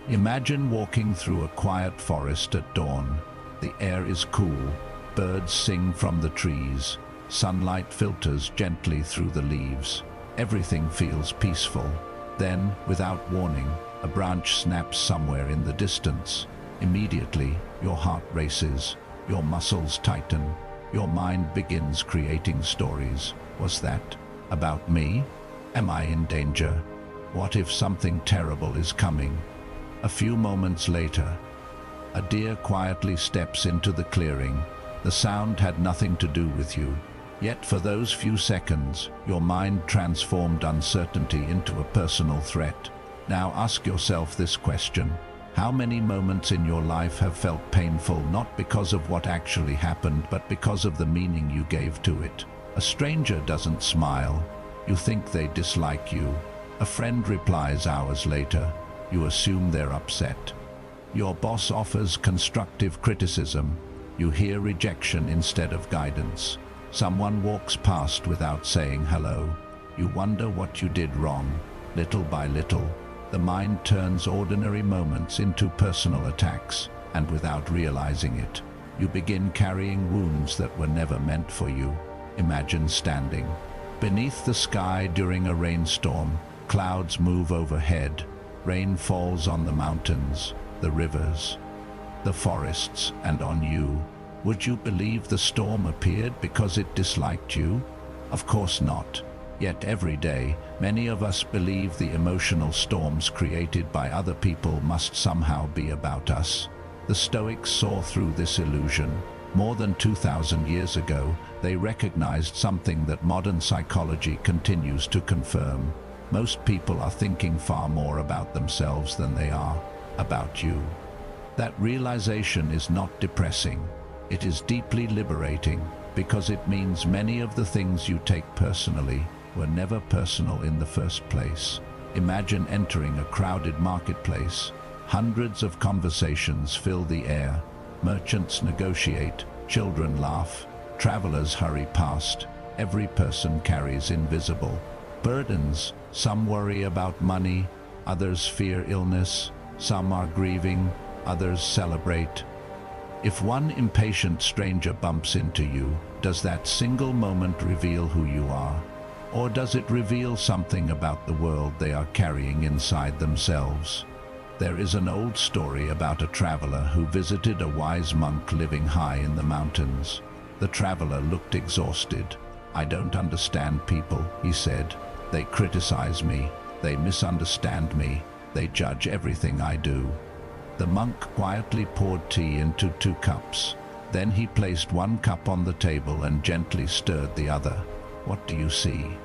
Imagine walking through a quiet forest at dawn. The air is cool, birds sing from the trees, sunlight filters gently through the leaves. Everything feels peaceful. Then, without warning, a branch snaps somewhere in the distance. Immediately, your heart races, your muscles tighten, your mind begins creating stories. Was that about me? Am I in danger? What if something terrible is coming? A few moments later, a deer quietly steps into the clearing. The sound had nothing to do with you. Yet for those few seconds, your mind transformed uncertainty into a personal threat. Now ask yourself this question. How many moments in your life have felt painful not because of what actually happened, but because of the meaning you gave to it? A stranger doesn't smile. You think they dislike you. A friend replies hours later. You assume they're upset. Your boss offers constructive criticism. You hear rejection instead of guidance. Someone walks past without saying hello. You wonder what you did wrong. Little by little, the mind turns ordinary moments into personal attacks, and without realizing it, you begin carrying wounds that were never meant for you. Imagine standing beneath the sky during a rainstorm. Clouds move overhead. Rain falls on the mountains, the rivers, the forests, and on you. Would you believe the storm appeared because it disliked you? Of course not. Yet every day, many of us believe the emotional storms created by other people must somehow be about us. The Stoics saw through this illusion. More than 2,000 years ago, they recognized something that modern psychology continues to confirm. Most people are thinking far more about themselves than they are about you. That realization is not depressing. It is deeply liberating, because it means many of the things you take personally were never personal in the first place. Imagine entering a crowded marketplace. Hundreds of conversations fill the air. Merchants negotiate, children laugh, travelers hurry past. Every person carries invisible burdens. Some worry about money, others fear illness, some are grieving, others celebrate. If one impatient stranger bumps into you, does that single moment reveal who you are? Or does it reveal something about the world they are carrying inside themselves? There is an old story about a traveler who visited a wise monk living high in the mountains. The traveler looked exhausted. "I don't understand people," he said. "They criticize me, they misunderstand me, they judge everything I do." The monk quietly poured tea into 2 cups. Then he placed 1 cup on the table and gently stirred the other. "What do you see?"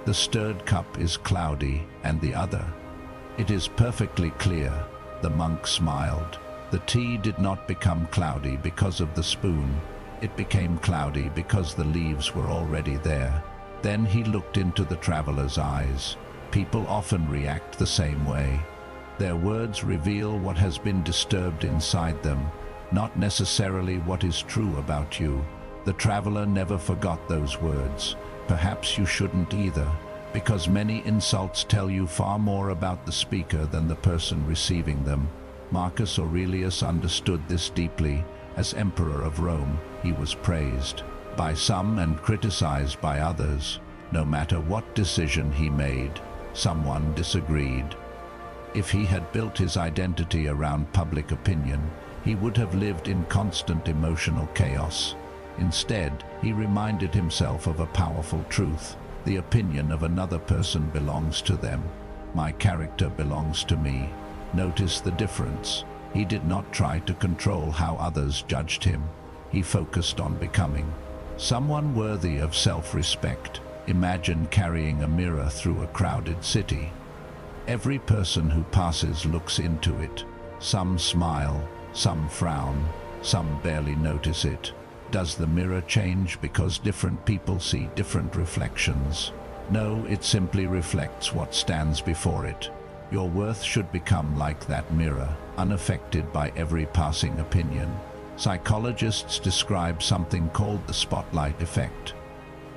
"The stirred cup is cloudy, and the other?" "It is perfectly clear." The monk smiled. The tea did not become cloudy because of the spoon. It became cloudy because the leaves were already there. Then he looked into the traveler's eyes. People often react the same way. Their words reveal what has been disturbed inside them, not necessarily what is true about you. The traveler never forgot those words. Perhaps you shouldn't either, because many insults tell you far more about the speaker than the person receiving them. Marcus Aurelius understood this deeply. As Emperor of Rome, he was praised by some and criticized by others. No matter what decision he made, someone disagreed. If he had built his identity around public opinion, he would have lived in constant emotional chaos. Instead, he reminded himself of a powerful truth. The opinion of another person belongs to them. My character belongs to me. Notice the difference. He did not try to control how others judged him. He focused on becoming someone worthy of self-respect. Imagine carrying a mirror through a crowded city. Every person who passes looks into it. Some smile, some frown, some barely notice it. Does the mirror change because different people see different reflections? No, it simply reflects what stands before it. Your worth should become like that mirror, unaffected by every passing opinion. Psychologists describe something called the spotlight effect.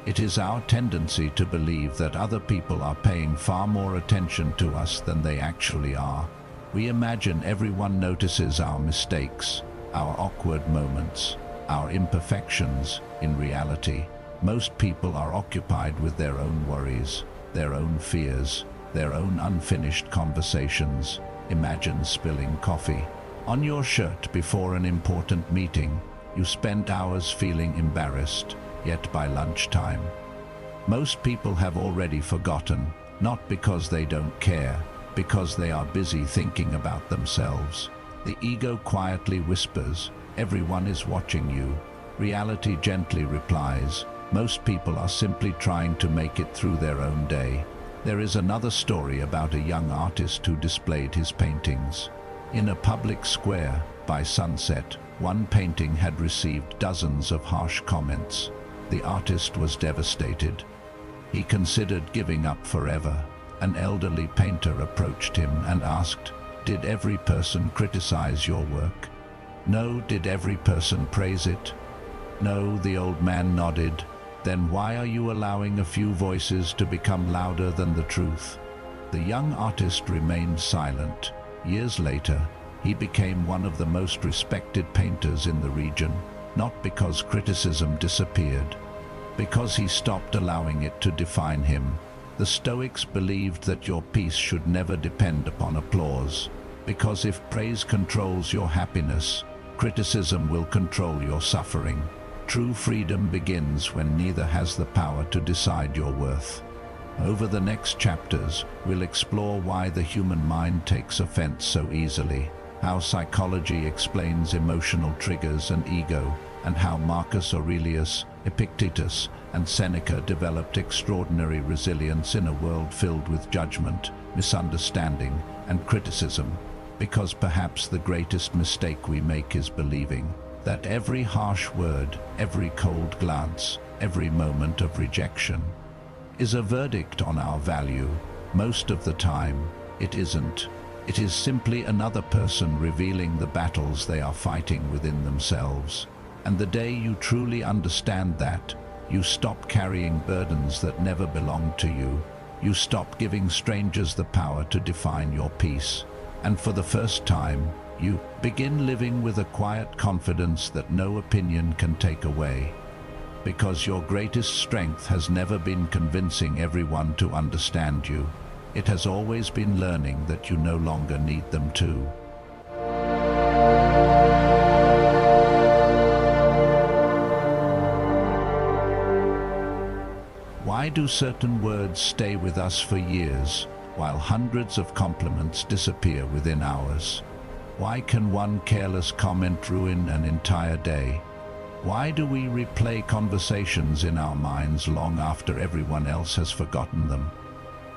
It is our tendency to believe that other people are paying far more attention to us than they actually are. We imagine everyone notices our mistakes, our awkward moments, our imperfections. In reality, most people are occupied with their own worries, their own fears, their own unfinished conversations. Imagine spilling coffee on your shirt before an important meeting. You spent hours feeling embarrassed, yet by lunchtime, most people have already forgotten, not because they don't care, because they are busy thinking about themselves. The ego quietly whispers, "Everyone is watching you." Reality gently replies, "Most people are simply trying to make it through their own day." There is another story about a young artist who displayed his paintings. In a public square, by sunset, one painting had received dozens of harsh comments. The artist was devastated. He considered giving up forever. An elderly painter approached him and asked, "Did every person criticize your work?" "No." "Did every person praise it?" "No." The old man nodded. "Then why are you allowing a few voices to become louder than the truth?" The young artist remained silent. Years later, he became one of the most respected painters in the region, not because criticism disappeared, because he stopped allowing it to define him. The Stoics believed that your peace should never depend upon applause, because if praise controls your happiness, criticism will control your suffering. True freedom begins when neither has the power to decide your worth. Over the next chapters, we'll explore why the human mind takes offense so easily, how psychology explains emotional triggers and ego, and how Marcus Aurelius, Epictetus, and Seneca developed extraordinary resilience in a world filled with judgment, misunderstanding, and criticism. Because perhaps the greatest mistake we make is believing that every harsh word, every cold glance, every moment of rejection is a verdict on our value. Most of the time, it isn't. It is simply another person revealing the battles they are fighting within themselves. And the day you truly understand that, you stop carrying burdens that never belonged to you. You stop giving strangers the power to define your peace. And for the first time, you begin living with a quiet confidence that no opinion can take away. Because your greatest strength has never been convincing everyone to understand you. It has always been learning that you no longer need them to. Why do certain words stay with us for years, while hundreds of compliments disappear within hours? Why can one careless comment ruin an entire day? Why do we replay conversations in our minds long after everyone else has forgotten them?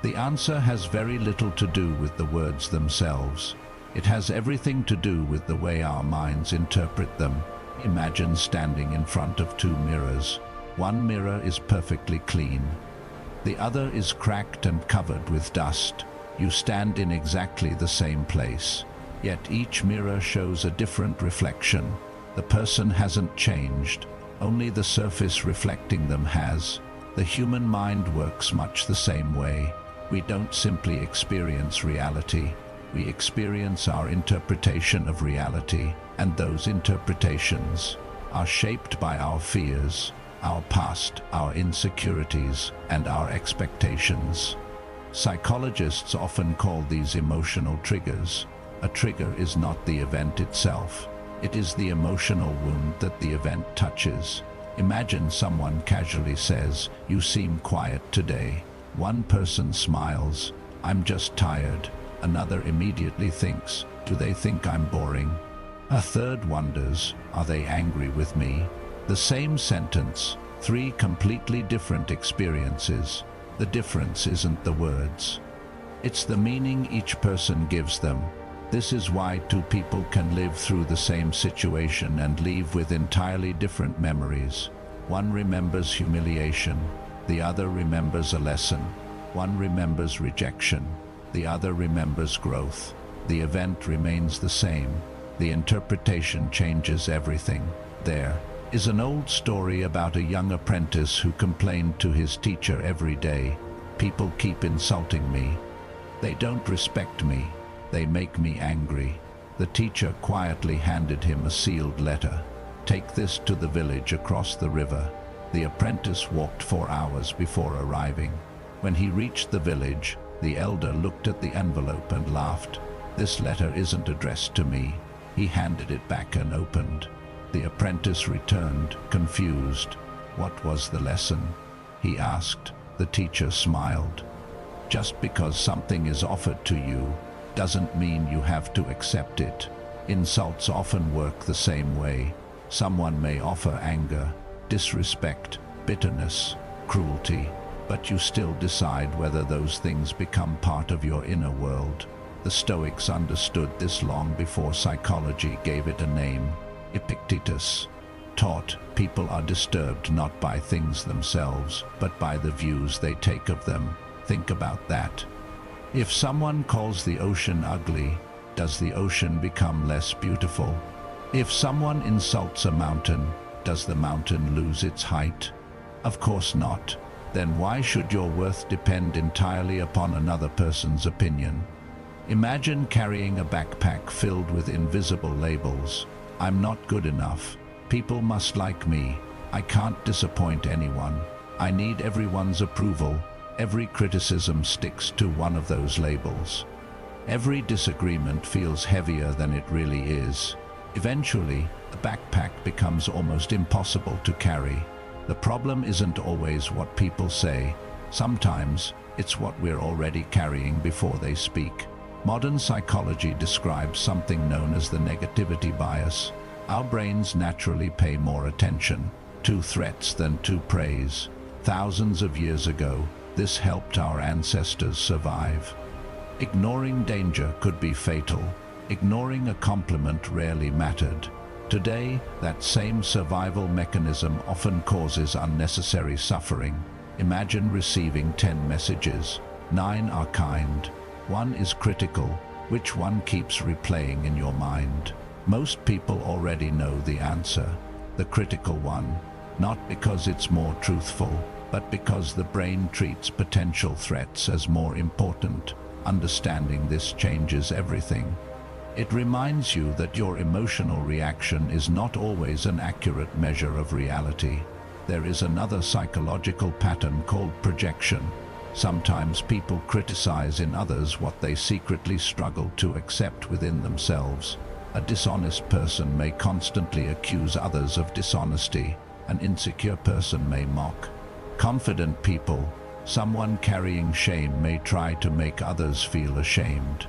The answer has very little to do with the words themselves. It has everything to do with the way our minds interpret them. Imagine standing in front of two mirrors. One mirror is perfectly clean. The other is cracked and covered with dust. You stand in exactly the same place. Yet each mirror shows a different reflection. The person hasn't changed, only the surface reflecting them has. The human mind works much the same way. We don't simply experience reality, we experience our interpretation of reality, and those interpretations are shaped by our fears, our past, our insecurities, and our expectations. Psychologists often call these emotional triggers. A trigger is not the event itself. It is the emotional wound that the event touches. Imagine someone casually says, "You seem quiet today." One person smiles, "I'm just tired." Another immediately thinks, "Do they think I'm boring?" A third wonders, "Are they angry with me?" The same sentence, three completely different experiences. The difference isn't the words. It's the meaning each person gives them. This is why two people can live through the same situation and leave with entirely different memories. One remembers humiliation, the other remembers a lesson. One remembers rejection, the other remembers growth. The event remains the same. The interpretation changes everything. There is an old story about a young apprentice who complained to his teacher every day, "People keep insulting me. They don't respect me. They make me angry. The teacher quietly handed him a sealed letter. Take this to the village across the river. The apprentice walked 4 hours before arriving. When he reached the village, the elder looked at the envelope and laughed. This letter isn't addressed to me. He handed it back and opened. The apprentice returned, confused. What was the lesson? He asked. The teacher smiled. Just because something is offered to you doesn't mean you have to accept it. Insults often work the same way. Someone may offer anger, disrespect, bitterness, cruelty, but you still decide whether those things become part of your inner world. The Stoics understood this long before psychology gave it a name. Epictetus taught people are disturbed not by things themselves, but by the views they take of them. Think about that. If someone calls the ocean ugly, does the ocean become less beautiful? If someone insults a mountain, does the mountain lose its height? Of course not. Then why should your worth depend entirely upon another person's opinion? Imagine carrying a backpack filled with invisible labels. I'm not good enough. People must like me. I can't disappoint anyone. I need everyone's approval. Every criticism sticks to one of those labels. Every disagreement feels heavier than it really is. Eventually, the backpack becomes almost impossible to carry. The problem isn't always what people say. Sometimes, it's what we're already carrying before they speak. Modern psychology describes something known as the negativity bias. Our brains naturally pay more attention to threats than to praise. Thousands of years ago, this helped our ancestors survive. Ignoring danger could be fatal. Ignoring a compliment rarely mattered. Today, that same survival mechanism often causes unnecessary suffering. Imagine receiving 10 messages. 9 are kind. 1 is critical. Which one keeps replaying in your mind? Most people already know the answer. The critical one. Not because it's more truthful, but because the brain treats potential threats as more important. Understanding this changes everything. It reminds you that your emotional reaction is not always an accurate measure of reality. There is another psychological pattern called projection. Sometimes people criticize in others what they secretly struggle to accept within themselves. A dishonest person may constantly accuse others of dishonesty. An insecure person may mock. Confident people, someone carrying shame, may try to make others feel ashamed.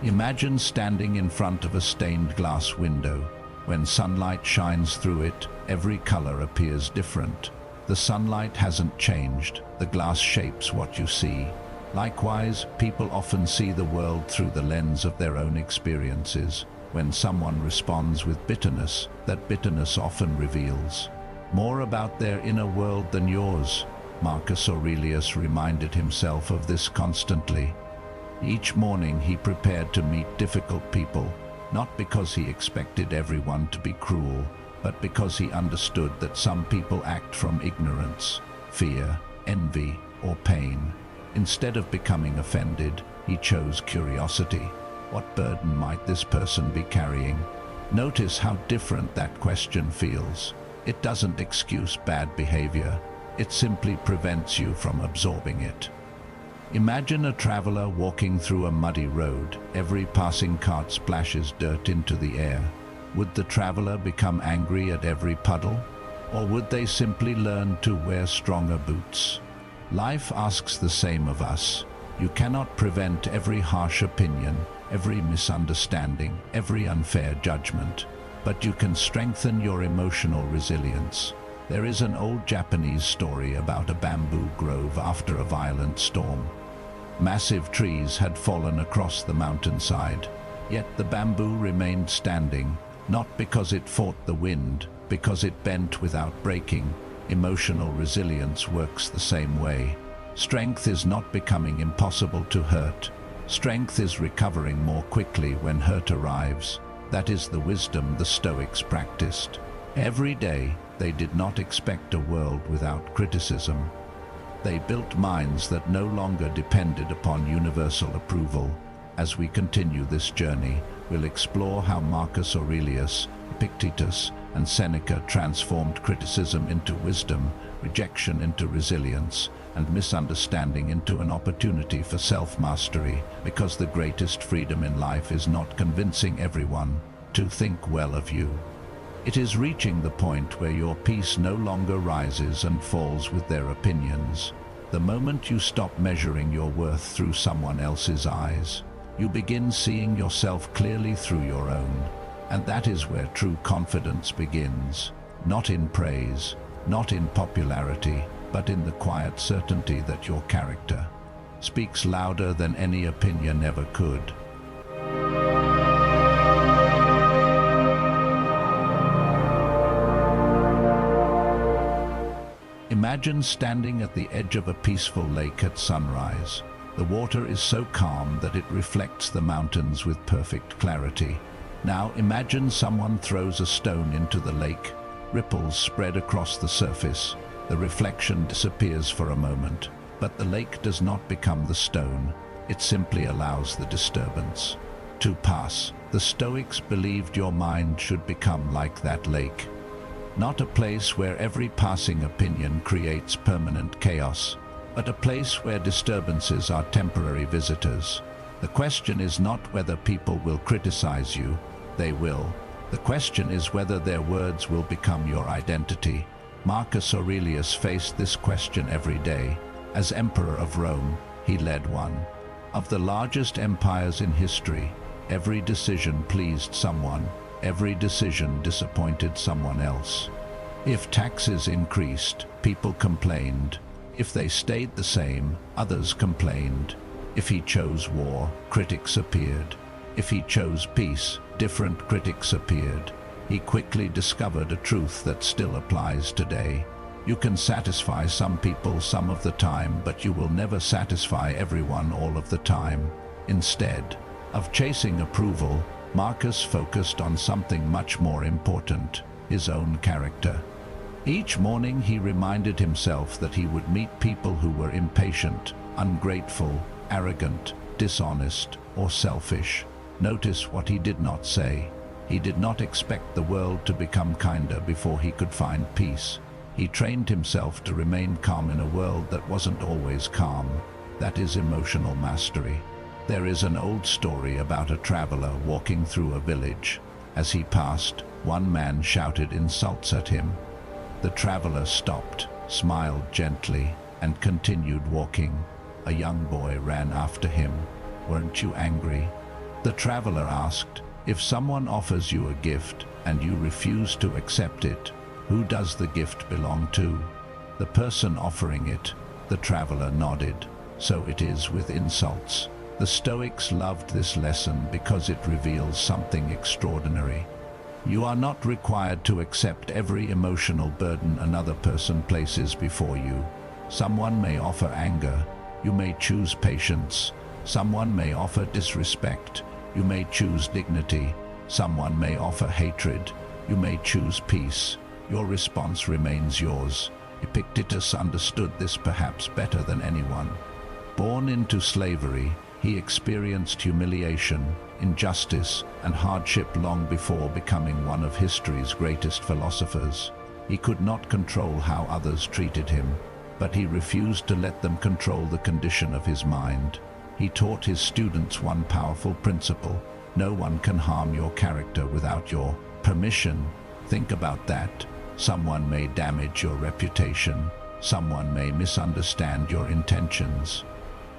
Imagine standing in front of a stained glass window. When sunlight shines through it, every color appears different. The sunlight hasn't changed. The glass shapes what you see. Likewise, people often see the world through the lens of their own experiences. When someone responds with bitterness, that bitterness often reveals more about their inner world than yours. Marcus Aurelius reminded himself of this constantly. Each morning he prepared to meet difficult people, not because he expected everyone to be cruel, but because he understood that some people act from ignorance, fear, envy, or pain. Instead of becoming offended, he chose curiosity. What burden might this person be carrying? Notice how different that question feels. It doesn't excuse bad behavior. It simply prevents you from absorbing it. Imagine a traveler walking through a muddy road. Every passing cart splashes dirt into the air. Would the traveler become angry at every puddle? Or would they simply learn to wear stronger boots? Life asks the same of us. You cannot prevent every harsh opinion, every misunderstanding, every unfair judgment, but you can strengthen your emotional resilience. There is an old Japanese story about a bamboo grove after a violent storm. Massive trees had fallen across the mountainside, yet the bamboo remained standing, not because it fought the wind, because it bent without breaking. Emotional resilience works the same way. Strength is not becoming impossible to hurt. Strength is recovering more quickly when hurt arrives. That is the wisdom the Stoics practiced. Every day, they did not expect a world without criticism. They built minds that no longer depended upon universal approval. As we continue this journey, we'll explore how Marcus Aurelius, Epictetus, and Seneca transformed criticism into wisdom, rejection into resilience, and misunderstanding into an opportunity for self-mastery, because the greatest freedom in life is not convincing everyone to think well of you. It is reaching the point where your peace no longer rises and falls with their opinions. The moment you stop measuring your worth through someone else's eyes, you begin seeing yourself clearly through your own. And that is where true confidence begins, not in praise, not in popularity, but in the quiet certainty that your character speaks louder than any opinion ever could. Imagine standing at the edge of a peaceful lake at sunrise. The water is so calm that it reflects the mountains with perfect clarity. Now imagine someone throws a stone into the lake. Ripples spread across the surface. The reflection disappears for a moment, but the lake does not become the stone. It simply allows the disturbance to pass. The Stoics believed your mind should become like that lake. Not a place where every passing opinion creates permanent chaos, but a place where disturbances are temporary visitors. The question is not whether people will criticize you. They will. The question is whether their words will become your identity. Marcus Aurelius faced this question every day. As Emperor of Rome, he led one of the largest empires in history. Every decision pleased someone. Every decision disappointed someone else. If taxes increased, people complained. If they stayed the same, others complained. If he chose war, critics appeared. If he chose peace, different critics appeared. He quickly discovered a truth that still applies today. You can satisfy some people some of the time, but you will never satisfy everyone all of the time. Instead of chasing approval, Marcus focused on something much more important, his own character. Each morning he reminded himself that he would meet people who were impatient, ungrateful, arrogant, dishonest, or selfish. Notice what he did not say. He did not expect the world to become kinder before he could find peace. He trained himself to remain calm in a world that wasn't always calm. That is emotional mastery. There is an old story about a traveler walking through a village. As he passed, one man shouted insults at him. The traveler stopped, smiled gently, and continued walking. A young boy ran after him. "Weren't you angry?" The traveler asked, "If someone offers you a gift and you refuse to accept it, who does the gift belong to?" "The person offering it." The traveler nodded. "So it is with insults." The Stoics loved this lesson because it reveals something extraordinary. You are not required to accept every emotional burden another person places before you. Someone may offer anger. You may choose patience. Someone may offer disrespect. You may choose dignity. Someone may offer hatred. You may choose peace. Your response remains yours. Epictetus understood this perhaps better than anyone. Born into slavery, he experienced humiliation, injustice, and hardship long before becoming one of history's greatest philosophers. He could not control how others treated him, but he refused to let them control the condition of his mind. He taught his students one powerful principle: no one can harm your character without your permission. Think about that. Someone may damage your reputation. Someone may misunderstand your intentions.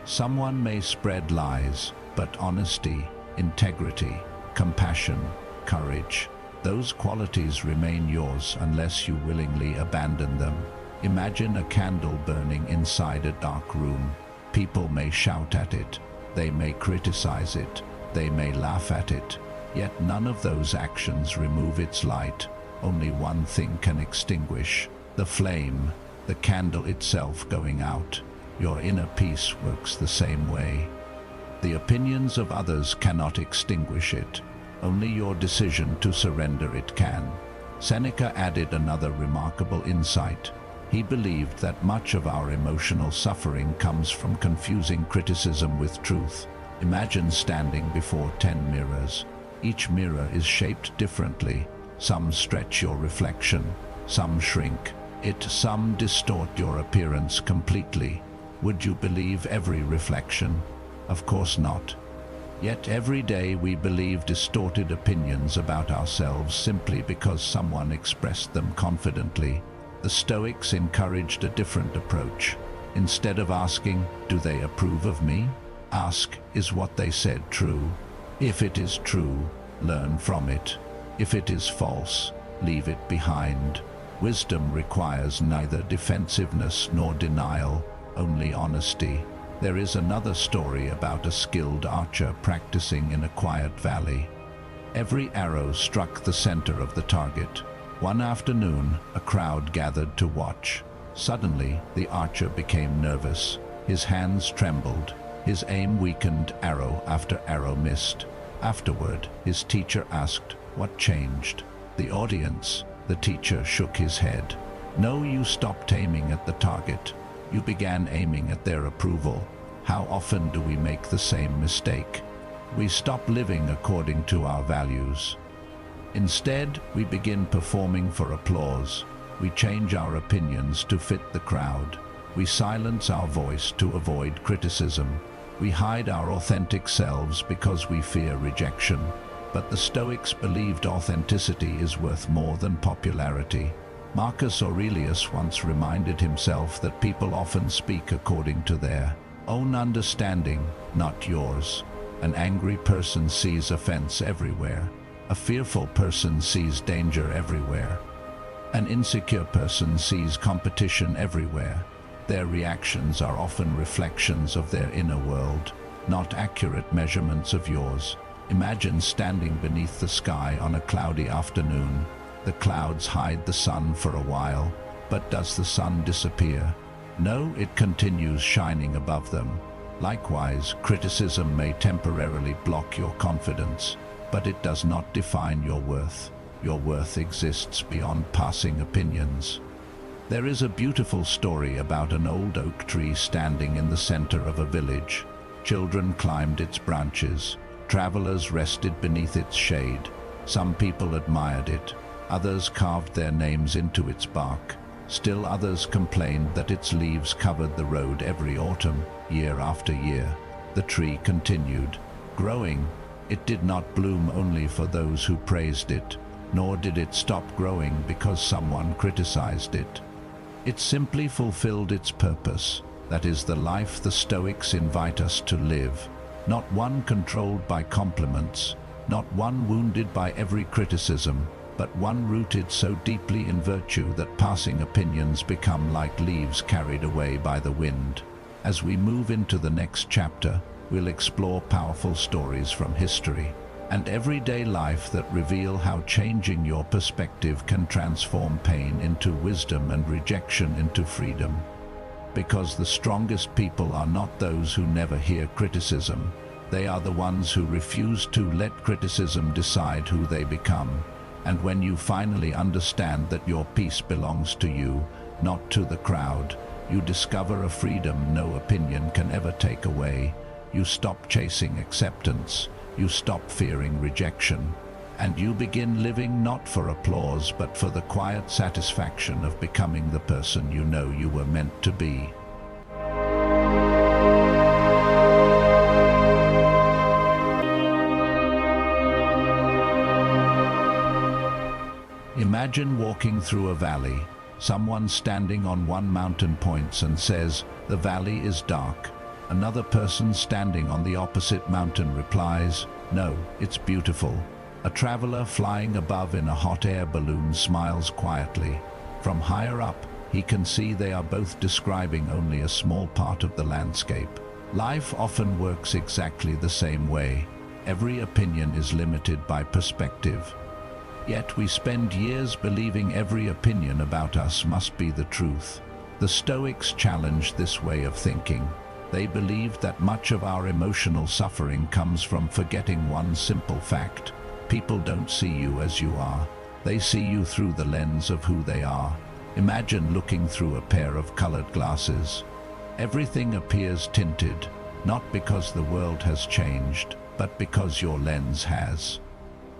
Someone may spread lies, but honesty, integrity, compassion, courage, those qualities remain yours unless you willingly abandon them. Imagine a candle burning inside a dark room. People may shout at it, they may criticize it, they may laugh at it, yet none of those actions remove its light. Only one thing can extinguish the flame, the candle itself going out. Your inner peace works the same way. The opinions of others cannot extinguish it. Only your decision to surrender it can. Seneca added another remarkable insight. He believed that much of our emotional suffering comes from confusing criticism with truth. Imagine standing before 10 mirrors. Each mirror is shaped differently. Some stretch your reflection, some shrink it, some distort your appearance completely. Would you believe every reflection? Of course not. Yet every day we believe distorted opinions about ourselves simply because someone expressed them confidently. The Stoics encouraged a different approach. Instead of asking, "Do they approve of me?" ask, "Is what they said true?" If it is true, learn from it. If it is false, leave it behind. Wisdom requires neither defensiveness nor denial, only honesty. There is another story about a skilled archer practicing in a quiet valley. Every arrow struck the center of the target. One afternoon, a crowd gathered to watch. Suddenly, the archer became nervous. His hands trembled. His aim weakened, arrow after arrow missed. Afterward, his teacher asked, "What changed?" The audience, the teacher shook his head. "No, you stopped aiming at the target. You began aiming at their approval." How often do we make the same mistake? We stop living according to our values. Instead, we begin performing for applause. We change our opinions to fit the crowd. We silence our voice to avoid criticism. We hide our authentic selves because we fear rejection. But the Stoics believed authenticity is worth more than popularity. Marcus Aurelius once reminded himself that people often speak according to their own understanding, not yours. An angry person sees offense everywhere. A fearful person sees danger everywhere. An insecure person sees competition everywhere. Their reactions are often reflections of their inner world, not accurate measurements of yours. Imagine standing beneath the sky on a cloudy afternoon. The clouds hide the sun for a while, but does the sun disappear? No, it continues shining above them. Likewise, criticism may temporarily block your confidence, but it does not define your worth. Your worth exists beyond passing opinions. There is a beautiful story about an old oak tree standing in the center of a village. Children climbed its branches. Travelers rested beneath its shade. Some people admired it. Others carved their names into its bark. Still others complained that its leaves covered the road every autumn, year after year. The tree continued growing. It did not bloom only for those who praised it, nor did it stop growing because someone criticized it. It simply fulfilled its purpose. That is the life the Stoics invite us to live. Not one controlled by compliments, not one wounded by every criticism, but one rooted so deeply in virtue that passing opinions become like leaves carried away by the wind. As we move into the next chapter, we'll explore powerful stories from history and everyday life that reveal how changing your perspective can transform pain into wisdom and rejection into freedom. Because the strongest people are not those who never hear criticism. They are the ones who refuse to let criticism decide who they become. And when you finally understand that your peace belongs to you, not to the crowd, you discover a freedom no opinion can ever take away. You stop chasing acceptance. You stop fearing rejection, and you begin living not for applause but for the quiet satisfaction of becoming the person you know you were meant to be. Imagine walking through a valley. Someone standing on one mountain points and says, "The valley is dark." Another person standing on the opposite mountain replies, "No, it's beautiful." A traveler flying above in a hot air balloon smiles quietly. From higher up, he can see they are both describing only a small part of the landscape. Life often works exactly the same way. Every opinion is limited by perspective. Yet we spend years believing every opinion about us must be the truth. The Stoics challenged this way of thinking. They believed that much of our emotional suffering comes from forgetting one simple fact. People don't see you as you are. They see you through the lens of who they are. Imagine looking through a pair of colored glasses. Everything appears tinted. not because the world has changed, but because your lens has.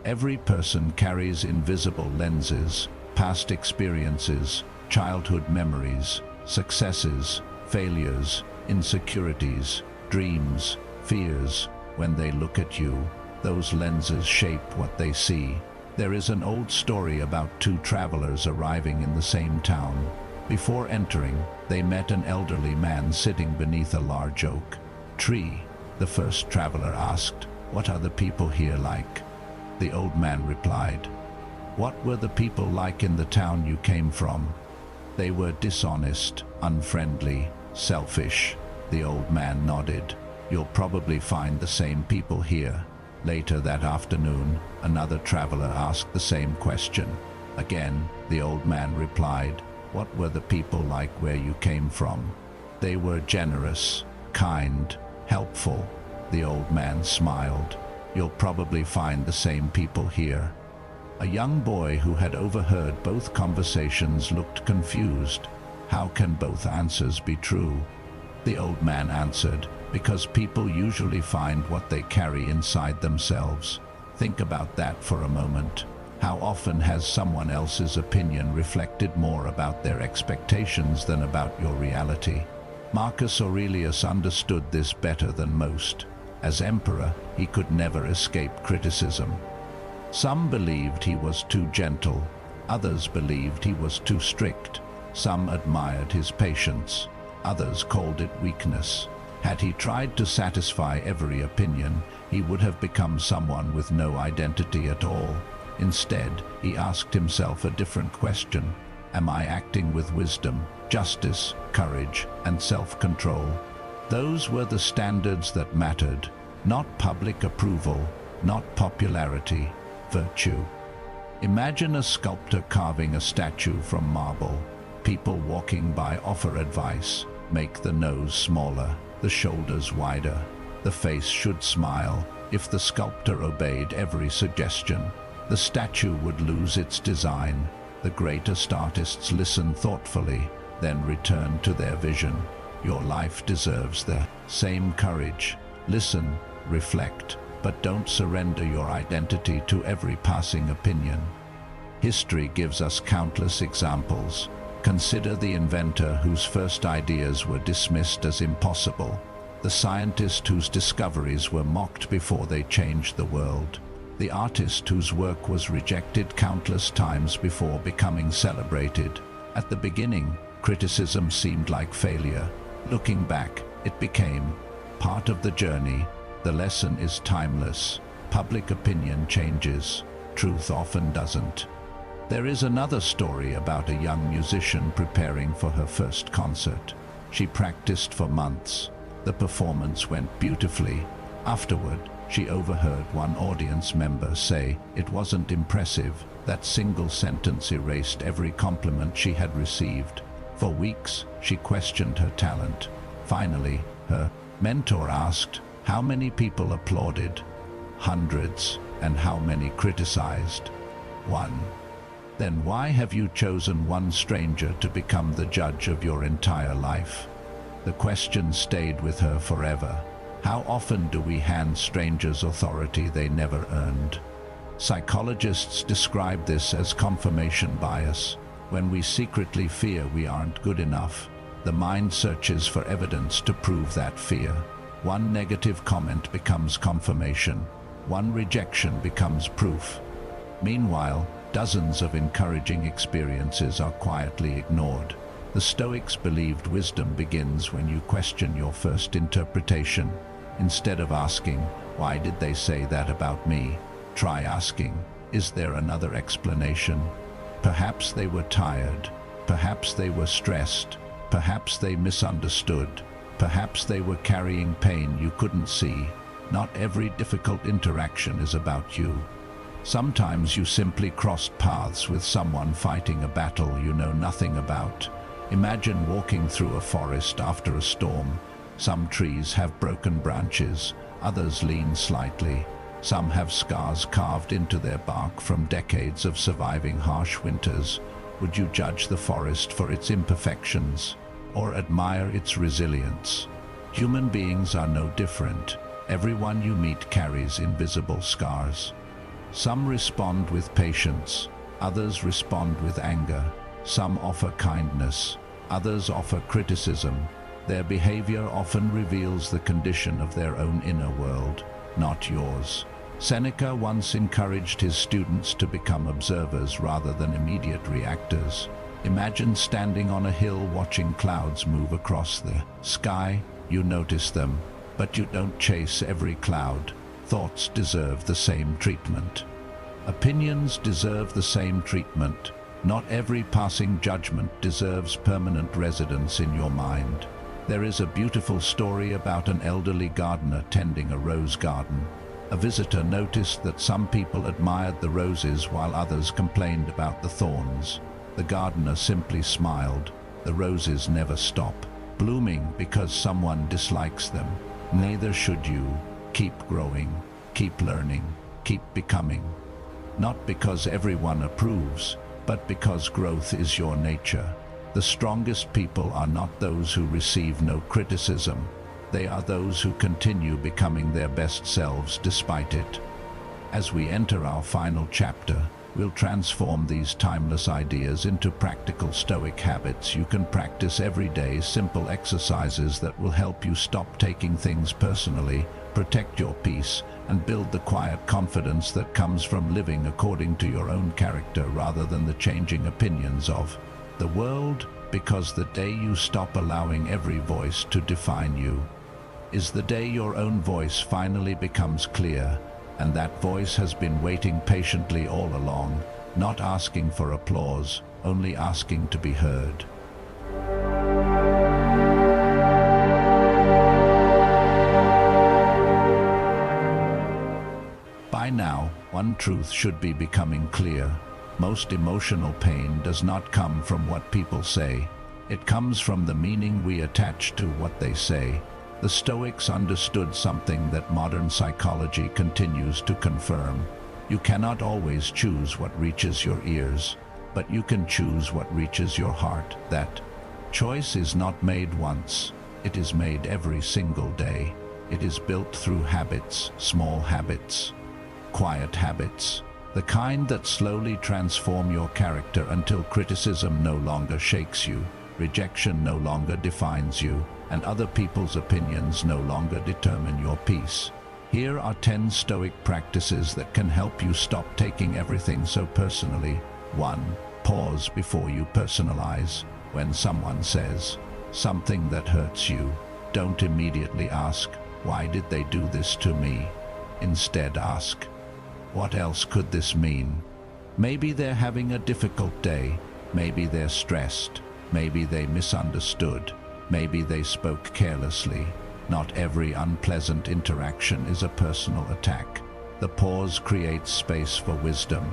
Every person carries invisible lenses, past experiences, childhood memories, successes, failures, insecurities, dreams, fears. When they look at you, those lenses shape what they see. There is an old story about two travelers arriving in the same town. Before entering, they met an elderly man sitting beneath a large oak tree. The first traveler asked, "What are the people here like?" The old man replied, "What were the people like in the town you came from?" "They were dishonest, unfriendly, selfish." The old man nodded. "You'll probably find the same people here." Later that afternoon, another traveler asked the same question. Again, the old man replied, "What were the people like where you came from?" "They were generous, kind, helpful." The old man smiled. "You'll probably find the same people here." A young boy who had overheard both conversations looked confused. How can both answers be true? The old man answered, "Because people usually find what they carry inside themselves." Think about that for a moment. How often has someone else's opinion reflected more about their expectations than about your reality? Marcus Aurelius understood this better than most. As emperor, he could never escape criticism. Some believed he was too gentle, others believed he was too strict. Some admired his patience, others called it weakness. Had he tried to satisfy every opinion, he would have become someone with no identity at all. Instead, he asked himself a different question. Am I acting with wisdom, justice, courage, and self-control? Those were the standards that mattered, not public approval, not popularity, virtue. Imagine a sculptor carving a statue from marble. People walking by offer advice. Make the nose smaller, the shoulders wider. The face should smile. If the sculptor obeyed every suggestion, the statue would lose its design. The greatest artists listen thoughtfully, then return to their vision. Your life deserves the same courage. Listen, reflect, but don't surrender your identity to every passing opinion. History gives us countless examples. Consider the inventor whose first ideas were dismissed as impossible, the scientist whose discoveries were mocked before they changed the world, the artist whose work was rejected countless times before becoming celebrated. At the beginning, criticism seemed like failure. Looking back, it became part of the journey. The lesson is timeless. Public opinion changes. Truth often doesn't. There is another story about a young musician preparing for her first concert. She practiced for months. The performance went beautifully. Afterward, she overheard one audience member say it wasn't impressive. That single sentence erased every compliment she had received. For weeks, she questioned her talent. Finally, her mentor asked, "How many people applauded?" "Hundreds." "And how many criticized?" "One." "Then why have you chosen one stranger to become the judge of your entire life?" The question stayed with her forever. How often do we hand strangers authority they never earned? Psychologists describe this as confirmation bias. When we secretly fear we aren't good enough, the mind searches for evidence to prove that fear. One negative comment becomes confirmation. One rejection becomes proof. Meanwhile, dozens of encouraging experiences are quietly ignored. The Stoics believed wisdom begins when you question your first interpretation. Instead of asking, "Why did they say that about me?" try asking, "Is there another explanation?" Perhaps they were tired. Perhaps they were stressed. Perhaps they misunderstood. Perhaps they were carrying pain you couldn't see. Not every difficult interaction is about you. Sometimes you simply crossed paths with someone fighting a battle you know nothing about. Imagine walking through a forest after a storm. Some trees have broken branches, others lean slightly. Some have scars carved into their bark from decades of surviving harsh winters. Would you judge the forest for its imperfections, or admire its resilience? Human beings are no different. Everyone you meet carries invisible scars. Some respond with patience, others respond with anger. Some offer kindness, others offer criticism. Their behavior often reveals the condition of their own inner world, not yours. Seneca once encouraged his students to become observers rather than immediate reactors. Imagine standing on a hill watching clouds move across the sky. You notice them, but you don't chase every cloud. Thoughts deserve the same treatment. Opinions deserve the same treatment. Not every passing judgment deserves permanent residence in your mind. There is a beautiful story about an elderly gardener tending a rose garden. A visitor noticed that some people admired the roses while others complained about the thorns. The gardener simply smiled. The roses never stop blooming because someone dislikes them. Neither should you. Keep growing, keep learning, keep becoming. Not because everyone approves, but because growth is your nature. The strongest people are not those who receive no criticism. They are those who continue becoming their best selves despite it. As we enter our final chapter, we'll transform these timeless ideas into practical Stoic habits you can practice every day, simple exercises that will help you stop taking things personally, protect your peace, and build the quiet confidence that comes from living according to your own character rather than the changing opinions of the world, because the day you stop allowing every voice to define you is the day your own voice finally becomes clear, and that voice has been waiting patiently all along, not asking for applause, only asking to be heard. By now, one truth should be becoming clear. Most emotional pain does not come from what people say. It comes from the meaning we attach to what they say. The Stoics understood something that modern psychology continues to confirm. You cannot always choose what reaches your ears, but you can choose what reaches your heart. That choice is not made once. It is made every single day. It is built through habits, small habits, quiet habits, the kind that slowly transform your character until criticism no longer shakes you, rejection no longer defines you, and other people's opinions no longer determine your peace. Here are 10 Stoic practices that can help you stop taking everything so personally. 1. Pause before you personalize. When someone says something that hurts you, don't immediately ask, "Why did they do this to me?" Instead ask, "What else could this mean?" Maybe they're having a difficult day. Maybe they're stressed. Maybe they misunderstood. Maybe they spoke carelessly. Not every unpleasant interaction is a personal attack. The pause creates space for wisdom.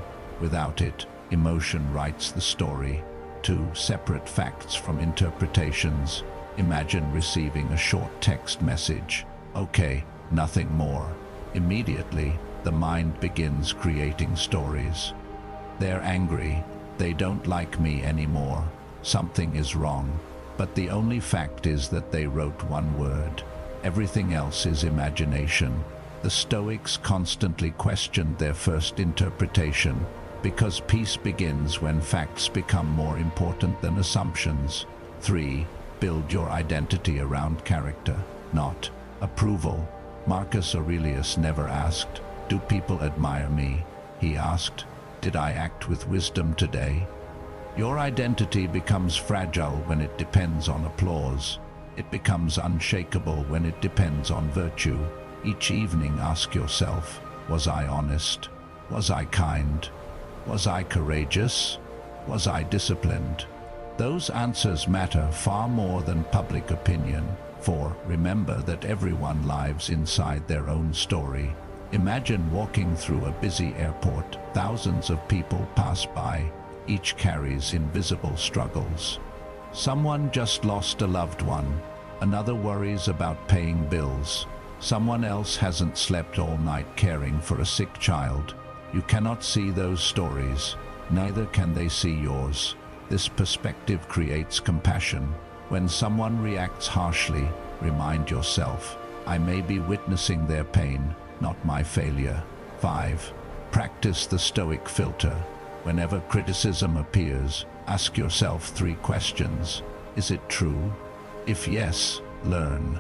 Without it, emotion writes the story. 2. Separate facts from interpretations. Imagine receiving a short text message. "Okay, nothing more." Immediately, the mind begins creating stories. They're angry. They don't like me anymore. Something is wrong. But the only fact is that they wrote one word. Everything else is imagination. The Stoics constantly questioned their first interpretation, because peace begins when facts become more important than assumptions. 3. Build your identity around character, not approval. Marcus Aurelius never asked, "Do people admire me?" He asked, "Did I act with wisdom today?" Your identity becomes fragile when it depends on applause. It becomes unshakable when it depends on virtue. Each evening ask yourself, was I honest? Was I kind? Was I courageous? Was I disciplined? Those answers matter far more than public opinion, for remember that everyone lives inside their own story. Imagine walking through a busy airport. Thousands of people pass by. Each carries invisible struggles. Someone just lost a loved one. Another worries about paying bills. Someone else hasn't slept all night caring for a sick child. You cannot see those stories. Neither can they see yours. This perspective creates compassion. When someone reacts harshly, Remind yourself, I may be witnessing their pain, not my failure. 5. Practice the Stoic filter. Whenever criticism appears, ask yourself 3 questions. Is it true? If yes, learn.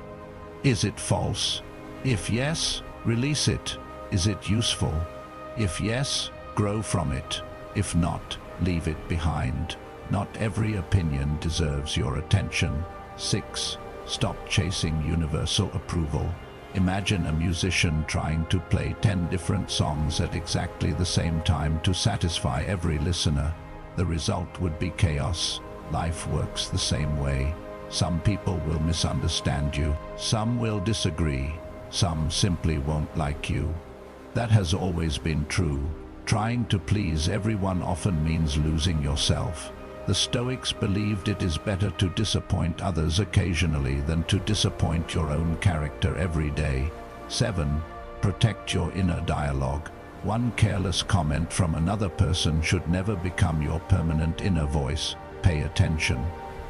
Is it false? If yes, release it. Is it useful? If yes, grow from it. If not, leave it behind. Not every opinion deserves your attention. 6. Stop chasing universal approval. Imagine a musician trying to play 10 different songs at exactly the same time to satisfy every listener. The result would be chaos. Life works the same way. Some people will misunderstand you. Some will disagree. Some simply won't like you. That has always been true. Trying to please everyone often means losing yourself. The Stoics believed it is better to disappoint others occasionally than to disappoint your own character every day. 7. Protect your inner dialogue. One careless comment from another person should never become your permanent inner voice. Pay attention.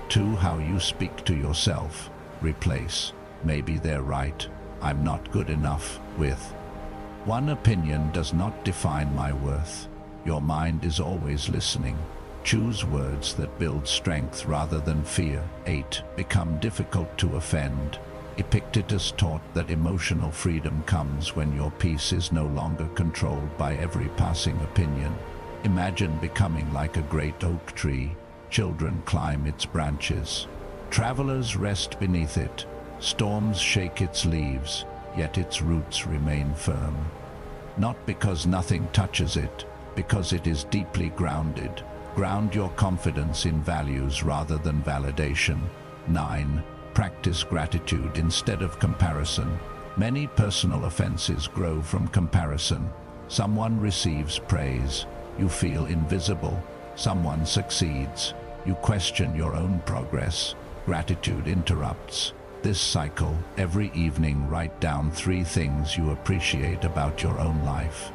2. How you speak to yourself. Replace, maybe they're right, I'm not good enough, with, one opinion does not define my worth. Your mind is always listening. Choose words that build strength rather than fear. 8. Become difficult to offend. Epictetus taught that emotional freedom comes when your peace is no longer controlled by every passing opinion. Imagine becoming like a great oak tree. Children climb its branches. Travelers rest beneath it. Storms shake its leaves, yet its roots remain firm. Not because nothing touches it, because it is deeply grounded. Ground your confidence in values rather than validation. 9. Practice gratitude instead of comparison. Many personal offenses grow from comparison. Someone receives praise. You feel invisible. Someone succeeds. You question your own progress. Gratitude interrupts this cycle. Every evening, write down 3 things you appreciate about your own life.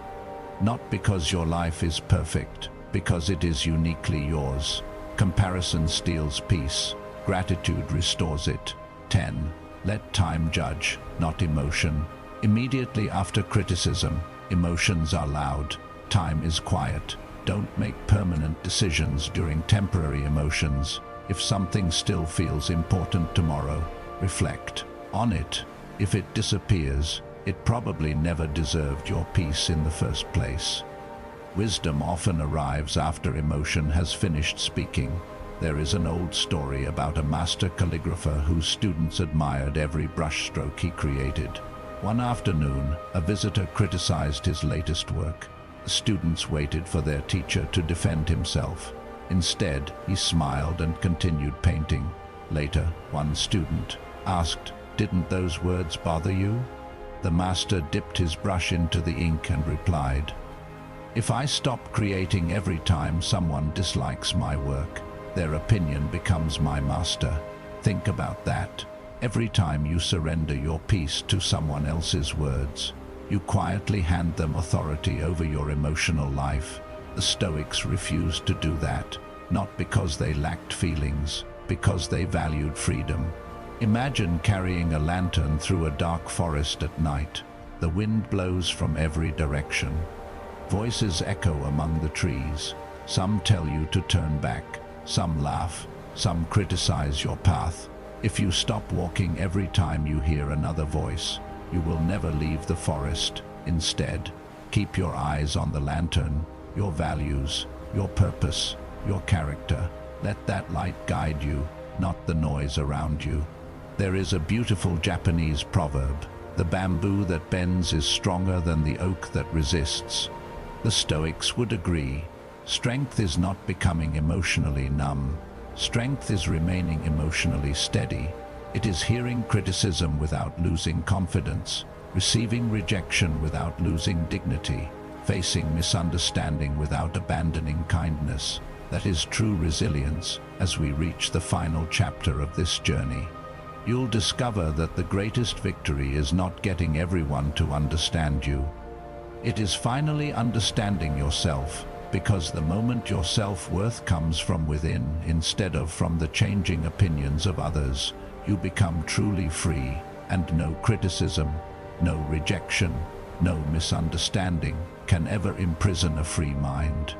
Not because your life is perfect, because it is uniquely yours. Comparison steals peace. Gratitude restores it. 10. Let time judge, not emotion. Immediately after criticism, emotions are loud. Time is quiet. Don't make permanent decisions during temporary emotions. If something still feels important tomorrow, reflect on it. If it disappears, it probably never deserved your peace in the first place. Wisdom often arrives after emotion has finished speaking. There is an old story about a master calligrapher whose students admired every brushstroke he created. One afternoon, a visitor criticized his latest work. The students waited for their teacher to defend himself. Instead, he smiled and continued painting. Later, one student asked, "Didn't those words bother you?" The master dipped his brush into the ink and replied, "If I stop creating every time someone dislikes my work, their opinion becomes my master." Think about that. Every time you surrender your peace to someone else's words, you quietly hand them authority over your emotional life. The Stoics refused to do that, not because they lacked feelings, because they valued freedom. Imagine carrying a lantern through a dark forest at night. The wind blows from every direction. Voices echo among the trees. Some tell you to turn back. Some laugh. Some criticize your path. If you stop walking every time you hear another voice, you will never leave the forest. Instead, keep your eyes on the lantern, your values, your purpose, your character. Let that light guide you, not the noise around you. There is a beautiful Japanese proverb, "The bamboo that bends is stronger than the oak that resists." The Stoics would agree. Strength is not becoming emotionally numb. Strength is remaining emotionally steady. It is hearing criticism without losing confidence, receiving rejection without losing dignity, facing misunderstanding without abandoning kindness. That is true resilience as we reach the final chapter of this journey. You'll discover that the greatest victory is not getting everyone to understand you. It is finally understanding yourself, because the moment your self-worth comes from within instead of from the changing opinions of others, you become truly free, and no criticism, no rejection, no misunderstanding can ever imprison a free mind.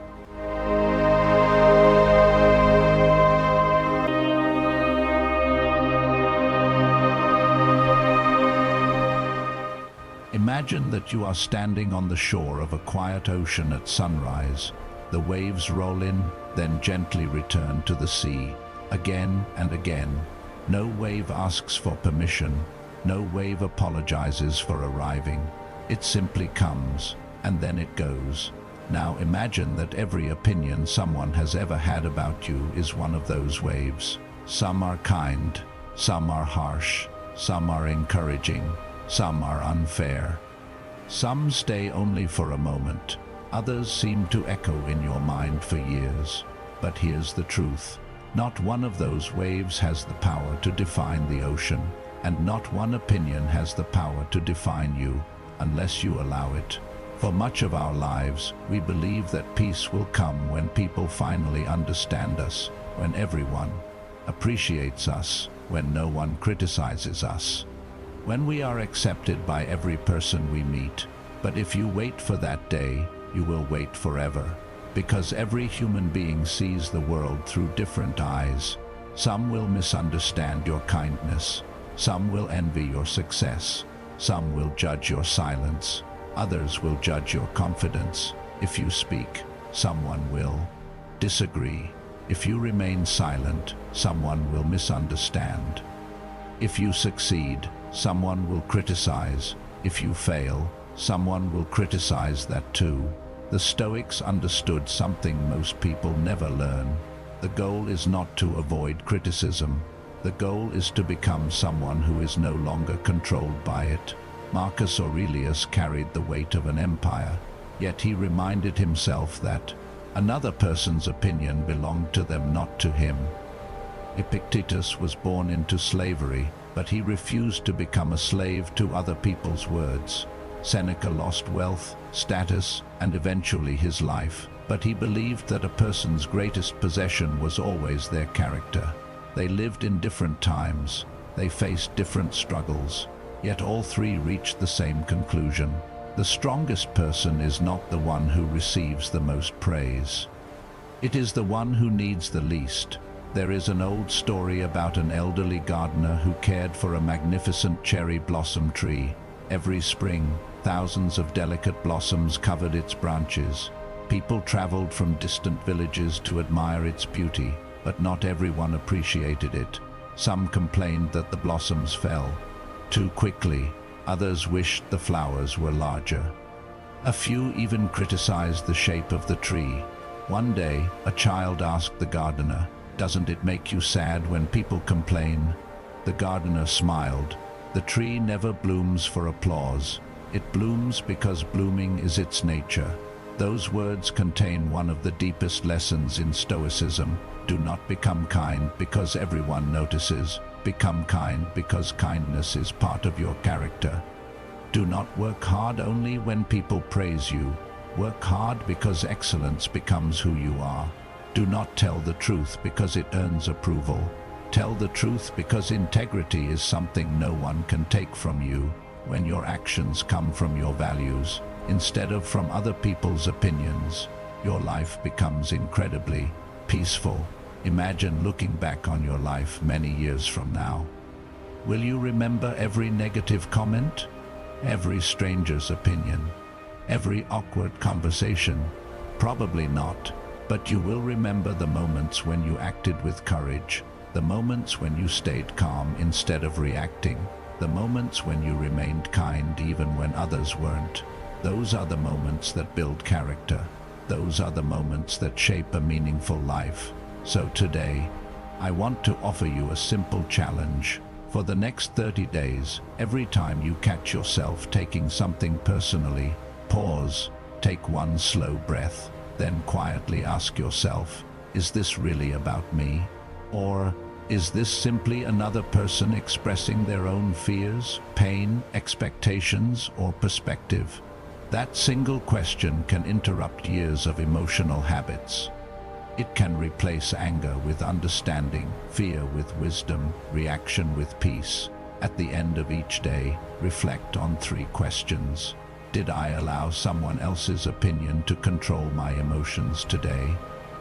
Imagine that you are standing on the shore of a quiet ocean at sunrise. The waves roll in, then gently return to the sea, again and again. No wave asks for permission, no wave apologizes for arriving. It simply comes, and then it goes. Now imagine that every opinion someone has ever had about you is one of those waves. Some are kind, some are harsh, some are encouraging, some are unfair. Some stay only for a moment, others seem to echo in your mind for years. But here's the truth. Not one of those waves has the power to define the ocean, and not one opinion has the power to define you, unless you allow it. For much of our lives, we believe that peace will come when people finally understand us, when everyone appreciates us, when no one criticizes us, when we are accepted by every person we meet. But if you wait for that day, you will wait forever, because every human being sees the world through different eyes. Some will misunderstand your kindness, some will envy your success, some will judge your silence, others will judge your confidence. If you speak, someone will disagree. If you remain silent, someone will misunderstand. If you succeed, someone will criticize. If you fail, someone will criticize that too. The Stoics understood something most people never learn. The goal is not to avoid criticism. The goal is to become someone who is no longer controlled by it. Marcus Aurelius carried the weight of an empire, yet he reminded himself that another person's opinion belonged to them, not to him. Epictetus was born into slavery, but he refused to become a slave to other people's words. Seneca lost wealth, status, and eventually his life, but he believed that a person's greatest possession was always their character. They lived in different times, they faced different struggles, yet all three reached the same conclusion. The strongest person is not the one who receives the most praise. It is the one who needs the least. There is an old story about an elderly gardener who cared for a magnificent cherry blossom tree. Every spring, thousands of delicate blossoms covered its branches. People traveled from distant villages to admire its beauty, but not everyone appreciated it. Some complained that the blossoms fell too quickly. Others wished the flowers were larger. A few even criticized the shape of the tree. One day, a child asked the gardener, "Doesn't it make you sad when people complain?" The gardener smiled. "The tree never blooms for applause. It blooms because blooming is its nature." Those words contain one of the deepest lessons in Stoicism. Do not become kind because everyone notices. Become kind because kindness is part of your character. Do not work hard only when people praise you. Work hard because excellence becomes who you are. Do not tell the truth because it earns approval. Tell the truth because integrity is something no one can take from you. When your actions come from your values, instead of from other people's opinions, your life becomes incredibly peaceful. Imagine looking back on your life many years from now. Will you remember every negative comment? Every stranger's opinion? Every awkward conversation? Probably not, but you will remember the moments when you acted with courage, the moments when you stayed calm instead of reacting, the moments when you remained kind even when others weren't. Those are the moments that build character. Those are the moments that shape a meaningful life. So today, I want to offer you a simple challenge. For the next 30 days, every time you catch yourself taking something personally, pause, take one slow breath, then quietly ask yourself, is this really about me? Or is this simply another person expressing their own fears, pain, expectations, or perspective? That single question can interrupt years of emotional habits. It can replace anger with understanding, fear with wisdom, reaction with peace. At the end of each day, reflect on 3 questions. Did I allow someone else's opinion to control my emotions today?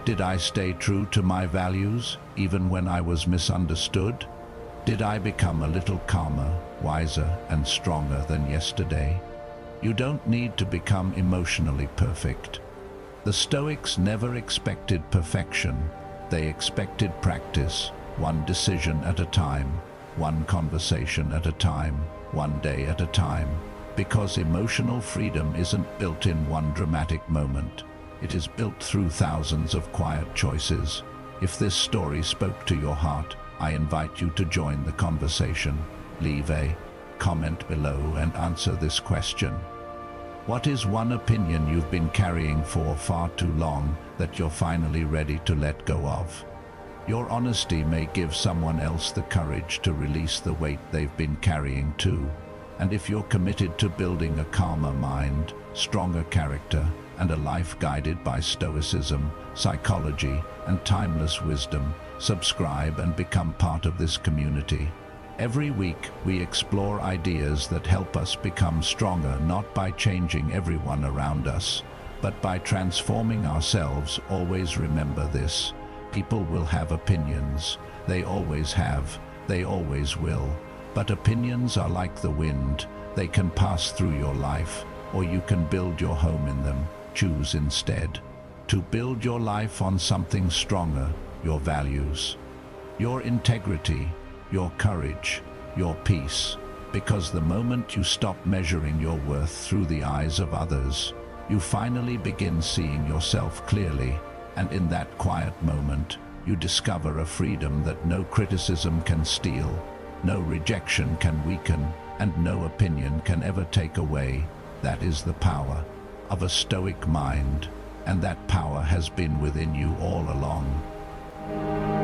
Did I stay true to my values, even when I was misunderstood? Did I become a little calmer, wiser, and stronger than yesterday? You don't need to become emotionally perfect. The Stoics never expected perfection. They expected practice, one decision at a time, one conversation at a time, one day at a time. Because emotional freedom isn't built in one dramatic moment. It is built through thousands of quiet choices. If this story spoke to your heart, I invite you to join the conversation. Leave a comment below and answer this question. What is one opinion you've been carrying for far too long that you're finally ready to let go of? Your honesty may give someone else the courage to release the weight they've been carrying too. And if you're committed to building a calmer mind, stronger character, and a life guided by Stoicism, psychology, and timeless wisdom, subscribe and become part of this community. Every week, we explore ideas that help us become stronger, not by changing everyone around us, but by transforming ourselves. Always remember this: people will have opinions. They always have. They always will. But opinions are like the wind. They can pass through your life, or you can build your home in them. Choose instead to build your life on something stronger: your values, your integrity, your courage, your peace. Because the moment you stop measuring your worth through the eyes of others, you finally begin seeing yourself clearly. And in that quiet moment, you discover a freedom that no criticism can steal, no rejection can weaken, and no opinion can ever take away. That is the power of a Stoic mind, and that power has been within you all along.